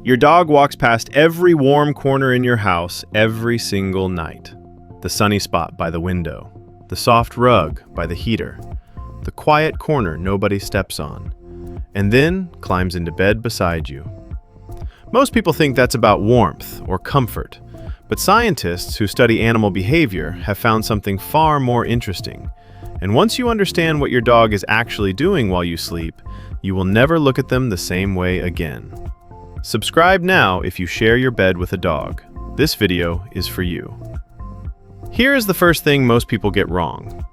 Your dog walks past every warm corner in your house every single night. The sunny spot by the window, the soft rug by the heater, the quiet corner nobody steps on, and then climbs into bed beside you. Most people think that's about warmth or comfort, but scientists who study animal behavior have found something far more interesting. And once you understand what your dog is actually doing while you sleep, you will never look at them the same way again. Subscribe now if you share your bed with a dog. This video is for you. Here is the first thing most people get wrong.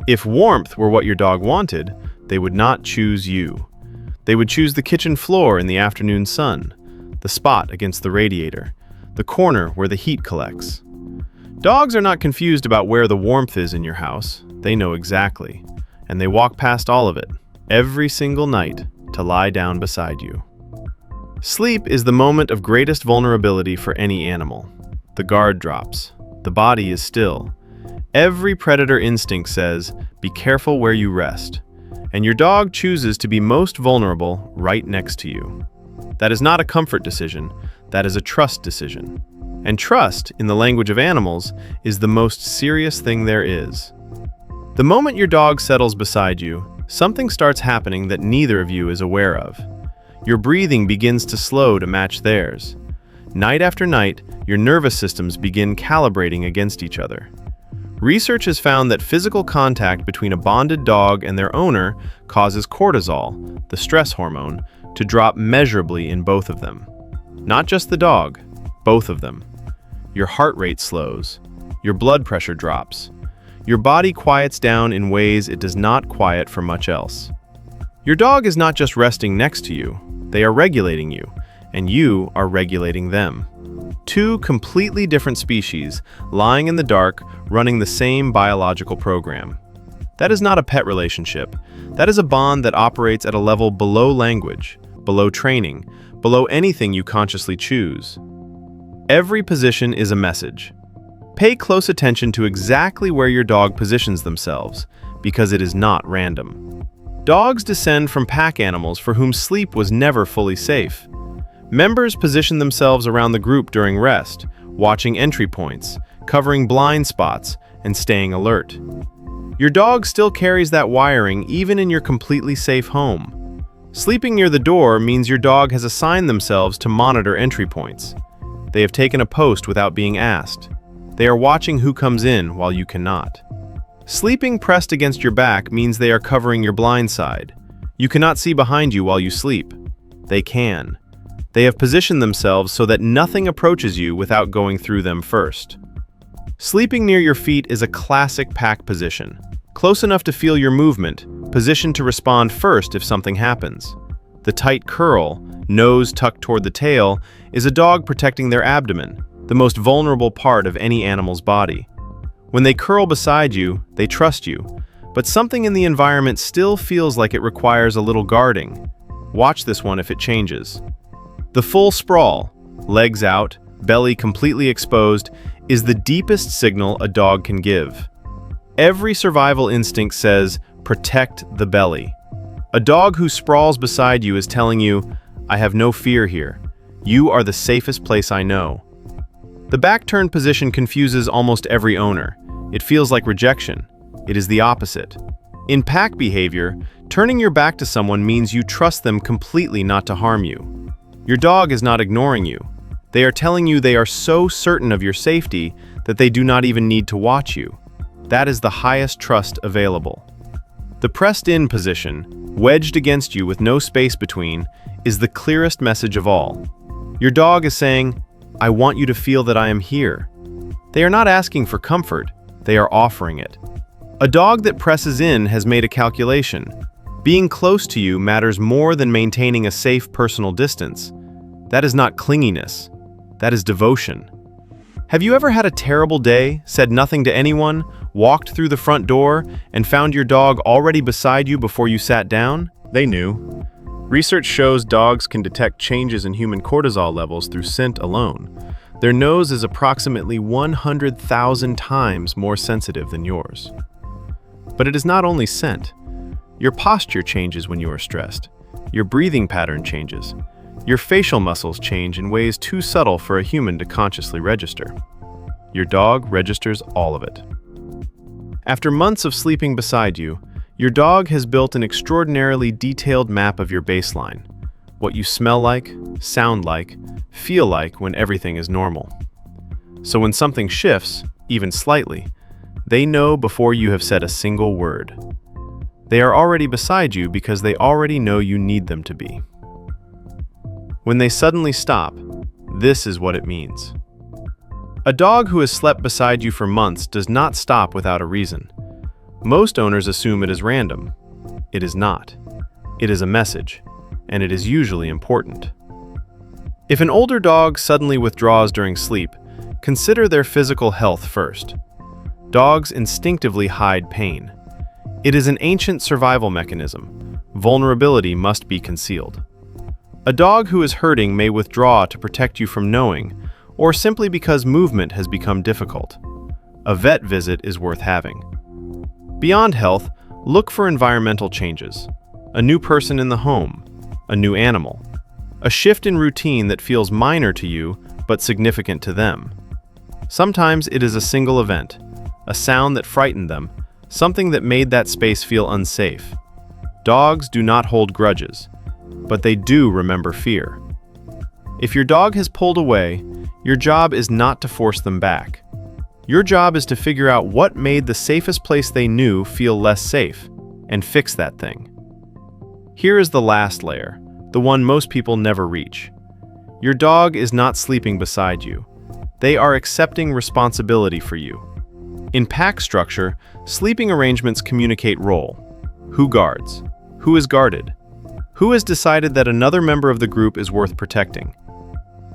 If warmth were what your dog wanted, they would not choose you. They would choose the kitchen floor in the afternoon sun, the spot against the radiator, the corner where the heat collects. Dogs are not confused about where the warmth is in your house. They know exactly, and they walk past all of it, every single night, to lie down beside you. Sleep is the moment of greatest vulnerability for any animal. The guard drops. The body is still. Every predator instinct says, be careful where you rest. And your dog chooses to be most vulnerable right next to you. That is not a comfort decision. That is a trust decision. And trust, in the language of animals, is the most serious thing there is. The moment your dog settles beside you, something starts happening that neither of you is aware of. Your breathing begins to slow to match theirs. Night after night, your nervous systems begin calibrating against each other. Research has found that physical contact between a bonded dog and their owner causes cortisol, the stress hormone, to drop measurably in both of them. Not just the dog, both of them. Your heart rate slows. Your blood pressure drops. Your body quiets down in ways it does not quiet for much else. Your dog is not just resting next to you. They are regulating you, and you are regulating them. Two completely different species, lying in the dark, running the same biological program. That is not a pet relationship. That is a bond that operates at a level below language, below training, below anything you consciously choose. Every position is a message. Pay close attention to exactly where your dog positions themselves, because it is not random. Dogs descend from pack animals for whom sleep was never fully safe. Members position themselves around the group during rest, watching entry points, covering blind spots, and staying alert. Your dog still carries that wiring even in your completely safe home. Sleeping near the door means your dog has assigned themselves to monitor entry points. They have taken a post without being asked. They are watching who comes in while you cannot. Sleeping pressed against your back means they are covering your blind side. You cannot see behind you while you sleep. They can. They have positioned themselves so that nothing approaches you without going through them first. Sleeping near your feet is a classic pack position. Close enough to feel your movement, positioned to respond first if something happens. The tight curl, nose tucked toward the tail, is a dog protecting their abdomen, the most vulnerable part of any animal's body. When they curl beside you, they trust you, but something in the environment still feels like it requires a little guarding. Watch this one if it changes. The full sprawl, legs out, belly completely exposed, is the deepest signal a dog can give. Every survival instinct says, protect the belly. A dog who sprawls beside you is telling you, I have no fear here. You are the safest place I know. The back-turned position confuses almost every owner. It feels like rejection. It is the opposite. In pack behavior, turning your back to someone means you trust them completely not to harm you. Your dog is not ignoring you. They are telling you they are so certain of your safety that they do not even need to watch you. That is the highest trust available. The pressed-in position, wedged against you with no space between, is the clearest message of all. Your dog is saying, I want you to feel that I am here. They are not asking for comfort. They are offering it. A dog that presses in has made a calculation. Being close to you matters more than maintaining a safe personal distance. That is not clinginess. That is devotion. Have you ever had a terrible day, said nothing to anyone, walked through the front door, and found your dog already beside you before you sat down? They knew. Research shows dogs can detect changes in human cortisol levels through scent alone. Their nose is approximately 100,000 times more sensitive than yours. But it is not only scent. Your posture changes when you are stressed. Your breathing pattern changes. Your facial muscles change in ways too subtle for a human to consciously register. Your dog registers all of it. After months of sleeping beside you, your dog has built an extraordinarily detailed map of your baseline, what you smell like, sound like, feel like when everything is normal. So when something shifts, even slightly, they know before you have said a single word. They are already beside you because they already know you need them to be. When they suddenly stop, this is what it means. A dog who has slept beside you for months does not stop without a reason. Most owners assume it is random. It is not. It is a message, and it is usually important. If an older dog suddenly withdraws during sleep, consider their physical health first. Dogs instinctively hide pain. It is an ancient survival mechanism. Vulnerability must be concealed. A dog who is hurting may withdraw to protect you from knowing, or simply because movement has become difficult. A vet visit is worth having. Beyond health, look for environmental changes. A new person in the home, a new animal, a shift in routine that feels minor to you but significant to them. Sometimes it is a single event, a sound that frightened them, something that made that space feel unsafe. Dogs do not hold grudges, but they do remember fear. If your dog has pulled away, your job is not to force them back. Your job is to figure out what made the safest place they knew feel less safe, and fix that thing. Here is the last layer, the one most people never reach. Your dog is not sleeping beside you. They are accepting responsibility for you. In pack structure, sleeping arrangements communicate role. Who guards? Who is guarded? Who has decided that another member of the group is worth protecting?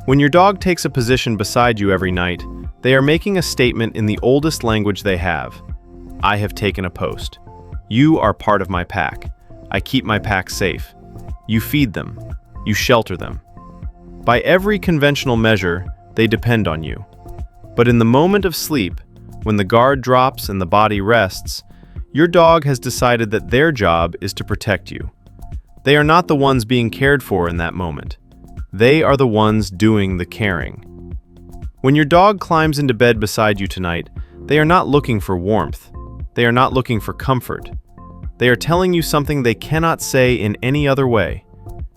When your dog takes a position beside you every night, they are making a statement in the oldest language they have. I have taken a post. You are part of my pack. I keep my pack safe. You feed them. You shelter them. By every conventional measure, they depend on you. But in the moment of sleep, when the guard drops and the body rests, your dog has decided that their job is to protect you. They are not the ones being cared for in that moment. They are the ones doing the caring. When your dog climbs into bed beside you tonight, they are not looking for warmth. They are not looking for comfort. They are telling you something they cannot say in any other way.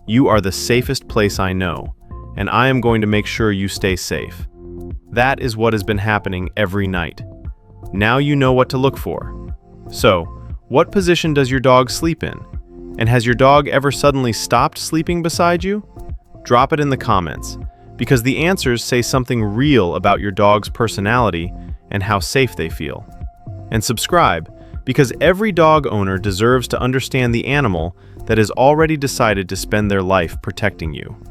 You are the safest place I know, and I am going to make sure you stay safe. That is what has been happening every night. Now you know what to look for. So, what position does your dog sleep in? And has your dog ever suddenly stopped sleeping beside you? Drop it in the comments, because the answers say something real about your dog's personality and how safe they feel. And subscribe, because every dog owner deserves to understand the animal that has already decided to spend their life protecting you.